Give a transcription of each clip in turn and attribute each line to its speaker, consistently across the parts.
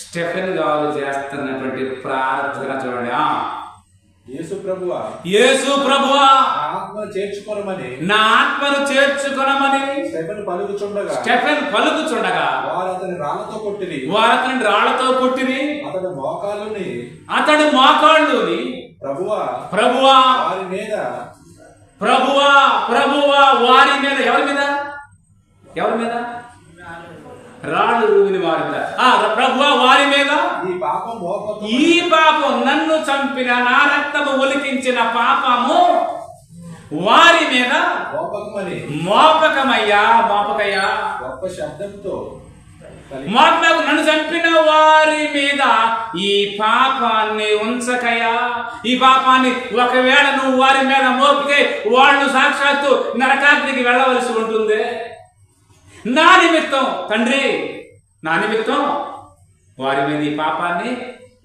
Speaker 1: Stephen గారు చేస్తున్నటువంటి ప్రార్థన చూడండి.
Speaker 2: యేసు ప్రభువా,
Speaker 1: యేసు ప్రభువా,
Speaker 2: నా ఆత్మను చేర్చుకొనమని,
Speaker 1: నా ఆత్మను చేర్చుకొనమని
Speaker 2: స్టెఫెన్ పలుకుచుండగా,
Speaker 1: స్టెఫెన్ పలుకుచుండగా
Speaker 2: వారు అతని రాళ్లతో కొట్టిరి, అతడు మోకాళ్ళుని, ప్రభువా,
Speaker 1: ప్రభువా,
Speaker 2: వారి మీద,
Speaker 1: ప్రభువా, ప్రభువా, వారి మీద. ఎవరి మీద? ఎవరి మీద? రాళ్ళు రూమిని వారి మీద. ప్రభువా, వారి మీద ఈ పాపం, నన్ను చంపిన, నా రక్తము ఒలికించిన పాపము వారి మీద మోపకమయ్యా, మోపకయ్యా,
Speaker 2: గొప్ప శబ్దంతో
Speaker 1: నన్ను చంపిన వారి మీద ఈ పాపాన్ని ఉంచకయా. ఈ పాపాన్ని ఒకవేళ నువ్వు వారి మీద మోపితే వాళ్ళు సాక్షాత్తు నరకాగ్నికి వెళ్ళవలసి ఉంటుంది. నా నిమిత్తం తండ్రి, నా నిమిత్తం వారి మీద ఈ పాపాన్ని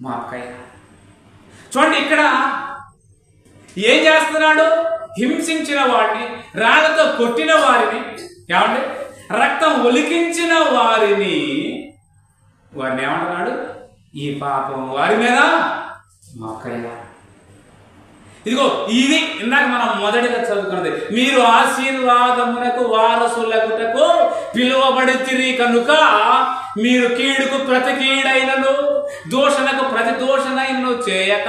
Speaker 1: మోపకయా. చూడండి, ఇక్కడ ఏం చేస్తున్నాడు? హింసించిన వాడిని, రాళ్లతో కొట్టిన వారిని, ఏమండి, రక్తం ఒలికించిన వారిని ఏమంటున్నాడు? ఈ పాపం వారి మీద మోపకయ్యా. ఇదిగో ఇది ఇందాక మనం మొదటిగా చదువుకున్నది. మీరు ఆశీర్వాదమునకు వారసులగుటకు పిలువబడితిరి కనుక మీరు కీడుకు ప్రతి కీడైనను దూషణకు ప్రతి దూషణైనను చేయక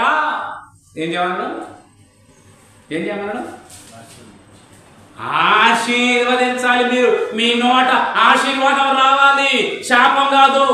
Speaker 1: ఏం చేయమన్నాడు? ఏం చేయమన్నాడు? ఆశీర్వదించాలి. మీరు మీ నోట ఆశీర్వాదం రావాలి, శాపం కాదు.